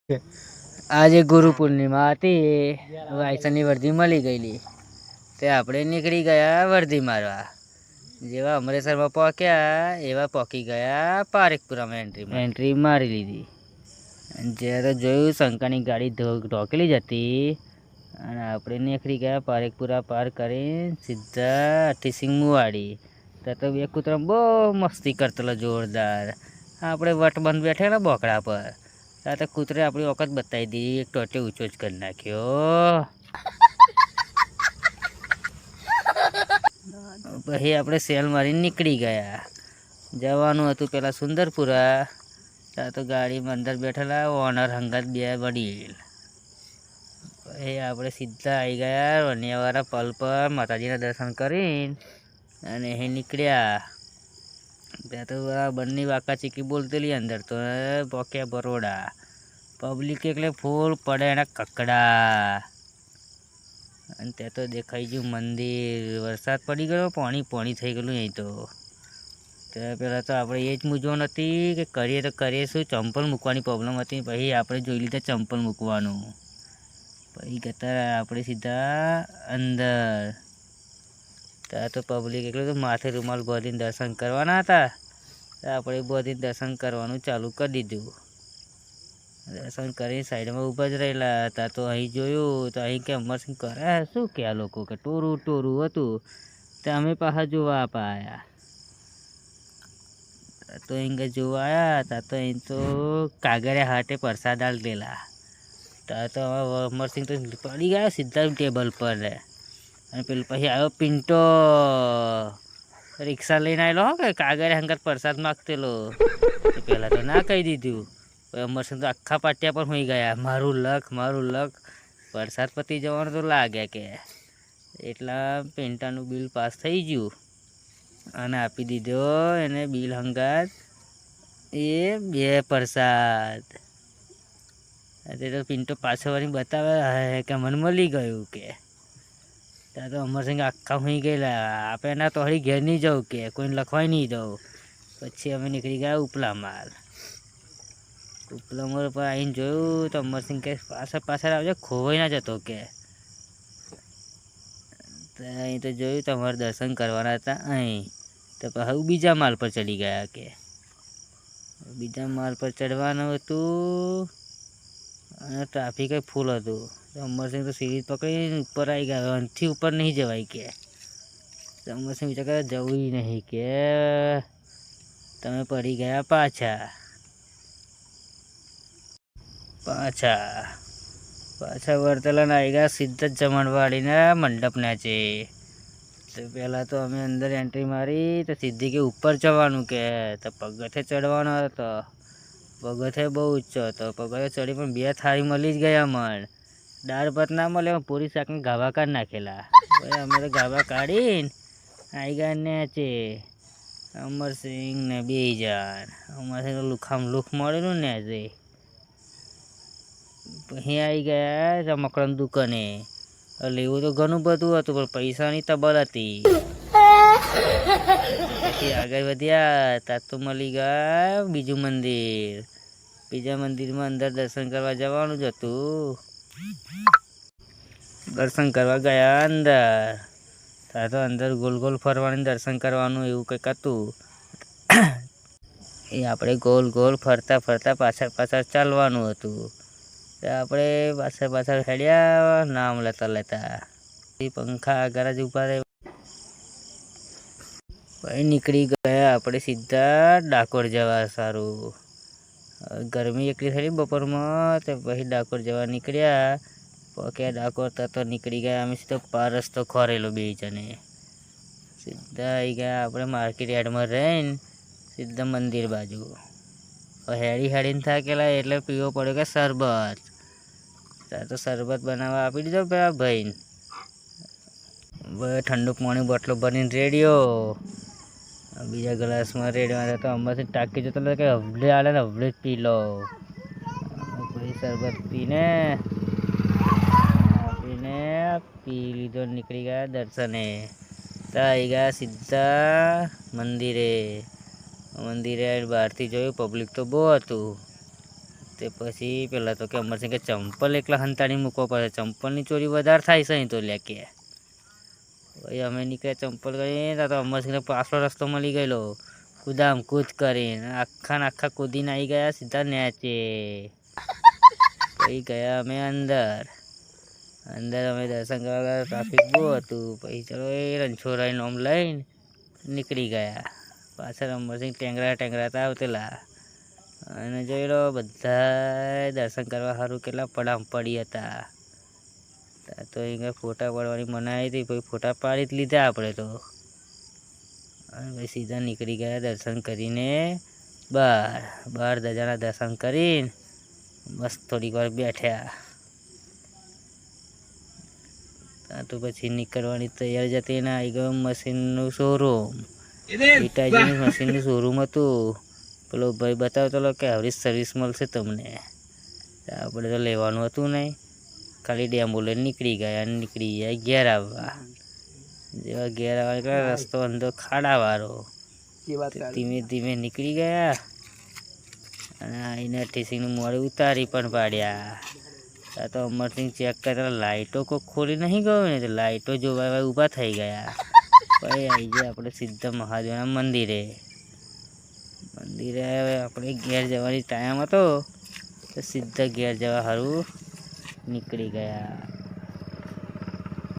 આજે ગુરુ પૂર્ણિમા હતી, વાયસનની વર્ધી મળી ગયેલી તે આપણે નીકળી ગયા વર્ધી મારવા. જેવા અમરેસરમાં પહોંચ્યા એવા પહોંચી ગયા પારેખપુરામાં એન્ટ્રી મારી લીધી. જ્યારે જોયું શંકરની ગાડી ઢોકેલી જ હતી અને આપણે નીકળી ગયા પારેખપુરા પાર કરીને સીધા અઠીસિંગમુવાડી. ત્યાં તો બે કૂતરા બહુ મસ્તી કરતેલો જોરદાર. આપણે વટબંધ બેઠે ને બોકડા પર ત્યાં તો કૂતરે આપણી વખત બતાવી દીધી, એક ટોટે ઊંચો જ કરી નાખ્યો. પછી આપણે સેલ મારીને નીકળી ગયા. જવાનું હતું પેલા સુંદરપુરા. ત્યાં તો ગાડીમાં અંદર બેઠેલા ઓનર હંગાત બે વડીલ. પછી આપણે સીધા આવી ગયા વનિયાવાળા પલ પર માતાજીના દર્શન કરીને અને એ નીકળ્યા. ત્યાં તો બંને વાંકા ચીકી બોલતેલી અંદર તો પોક્યા બરોડા. પબ્લિક એટલે ફૂલ પડે એના કકડા. અને ત્યાં તો દેખાઈ ગયું મંદિર. વરસાદ પડી ગયો, પાણી થઈ ગયેલું અહીં તો. ત્યાં પહેલાં તો આપણે એ જ મૂંઝવણ હતી કે કરીએ તો કરીએ શું, ચંપલ મૂકવાની પ્રોબ્લેમ હતી. પછી આપણે જોઈ લીધા ચંપલ મૂકવાનું. પછી ગતા આપણે સીધા અંદર. ત્યાં તો પબ્લિક એટલે તો માથે રૂમાલ બાંધીને દર્શન કરવાના હતા. આપણે બાંધીને દર્શન કરવાનું ચાલુ કરી દીધું. દર્શન કરી સાઈડમાં ઊભા જ રહેલા હતા. તો અહીં જોયું તો અહીં કે અમરસિંહ કરે શું કે આ લોકો કે ટોરું હતું. તો અમે પાછા જોવા પાયા. તો અહીં જોવા આવ્યા હતા તો અહીં તો કાગળિયા હાટે પ્રસાદ આલેલા. ત્યાં તો અમરસિંહ તો પડી ગયા સીધા ટેબલ પર. અને પેલું પછી આવ્યો પિન્ટો, રિક્ષા લઈને આવેલો કે કાગળિયા હંગાત પ્રસાદ માગતેલો. પહેલાં તો ના કહી દીધું. અમરસિંહ તો આખા પાટિયા પર હોઈ ગયા, મારું લખ પ્રસાદ પતી જવાનું તો લાગે કે. એટલા પેન્ટાનું બિલ પાસ થઈ ગયું અને આપી દીધો એને બિલ હંગાત એ બે પ્રસાદ. તે તો પિન્ટો પાછો વળી બતાવે કે મને મળી ગયું કે. ત્યાં તો અમરસિંહ આખા હોઈ ગયેલા. આપણે એના તો હળી ઘેર નહીં જવું કે કોઈને લખવાય નહીં દઉં. પછી અમે નીકળી ગયા ઉપલા માળ. ઉપલા માળ પર આવીને જોયું તો અમરસિંહ કે પાછળ આવજો, ખોવાઈ ના જતો કે. અહીં તો જોયું તમારે દર્શન કરવાના હતા અહીં. તો હવે બીજા માળ પર ચડી ગયા કે. બીજા માળ પર ચડવાનું હતું અને ટ્રાફિક ફૂલ હતું. અમરસિંહ તો સીડી પકડીને ઉપર આવી ગયા. અહીંથી ઉપર નહીં જવાય કે. અમરસિંહ વિચાર કરે જવું નહીં કે. તમે પડી ગયા પાછા વર્તેલા આવી ગયા સીધા જમણવાડીના મંડપના છે. તો પહેલાં તો અમે અંદર એન્ટ્રી મારી તો સીધી કે ઉપર જવાનું કે. તો પગથે ચડવાનો હતો. પગથે બહુ ઊંચો હતો. પગથે ચડી પણ બે થાળી મળી જ ગયા મન. દાળ ભાત ના મળે, પૂરી શાકને ગાવા કાઢી નાખેલા. અમે તો ગાવા કાઢીને આવી ગયા નેચે. અમરસિંહ ને બે જણ. અમરસિંહ તો લુખ મળેલું ને આજે. અહીં આવી ગયા રમકડાની દુકાને. લેવું તો ઘણું બધું હતું પણ પૈસાની તબલ હતી. પછી આગળ વધ્યા ત્યાં તો મળી ગયા બીજું મંદિર. બીજા મંદિરમાં અંદર દર્શન કરવા જવાનું જ હતું. દર્શન કરવા ગયા અંદર. ત્યાં તો અંદર ગોલ ફરવાનું દર્શન કરવાનું એવું કંઈક હતું. એ આપણે ગોલ ફરતા પાછળ ચાલવાનું હતું. આપણે પાછળ હેડ્યા નામ લેતા પંખા આગળ જ ઉભા રહે. પછી નીકળી ગયા આપણે સીધા ડાકોર જવા. સારું ગરમી એટલી થઈ બપોરમાં તો પછી ડાકોર જવા નીકળ્યા. પહોંચ્યા ડાકોર તો નીકળી ગયા અમે સીધો રસ્તો ખોરેલો બે જણે. સીધા આવી ગયા આપણે માર્કેટ યાર્ડમાં રહીને સીધા મંદિર બાજુ. હેડીને થાકેલા એટલે પીવો પડ્યો કે શરબત. ત્યાં તો શરબત બનાવવા આપી દીધો પેલા ભાઈને. ઠંડુ પાણી બોટલો ભરીને રેડ્યો. બીજા ગ્લાસમાં રેડવા તો અમરસિંહ ટાંકી જતો કે હવલે આલે ને હવલે જ પી લો. પછી શરબત પી લીધો. નીકળી ગયા દર્શને. ત્યાં આવી ગયા સીધા મંદિરે. બહારથી જોયું પબ્લિક તો બહુ હતું. તે પછી પેલા તો કે અમરસિંહ કે ચંપલ એકલા હંતાડી મૂકવો પડે, ચંપલની ચોરી વધારે થાય છે અહીં તો લે કે. ભાઈ અમે નીકળ્યા ચંપલ કરીને તો અમરસિંહને પાછલો રસ્તો મળી ગયેલો. કુદામ કૂદ કરીને આખા ને આખા કૂદીને આવી ગયા સીધા નેચે. પછી ગયા અમે અંદર અમે દર્શન કરવા ટ્રાફિક બહુ હતું. પછી ચલો એ રણછોડરાય નોમ લઈને નીકળી ગયા. પાછળ અમરસિંહ ટેંગરાતા આવતેલા અને જોઈ લો બધા દર્શન કરવા સારું કેટલા પડી હતા. તો અહીંયા ફોટા પાડવાની મનાઈ હતી, પછી ફોટા પાડી જ લીધા આપણે તો. અને પછી સીધા નીકળી ગયા દર્શન કરીને બહાર ધજાના દર્શન કરીને બસ થોડીક વાર બેઠ્યા. તો પછી નીકળવાની તૈયાર જતી ને આવી ગયો મશીનનું શોરૂમ. પિતાજીનું મશીનનું શોરૂમ હતું. પેલો ભાઈ બતાવતો કે આવડી સર્વિસ મળશે તમને. આપણે તો લેવાનું હતું નહીં, ખાલી ડેમો લઈને નીકળી ગયા ઘેર આવવા. જેવા ઘેર આવવા રસ્તો અંદર ખાડાવાળો. ધીમે ધીમે નીકળી ગયા અને આઈને ટીસીનું મોડું ઉતારી પણ પાડ્યા. આ તો અમરસિંહ ચેક કરતા લાઇટો કોઈ ખોલી નહીં ગયો ને, તો લાઇટો જોવા ઊભા થઈ ગયા. પછી આવી ગયા આપણે સીધા મહાદેવના મંદિરે આપણે ઘેર જવાની ટાઈમ હતો તો સીધા ઘેર જવા સારું નીકળી ગયા.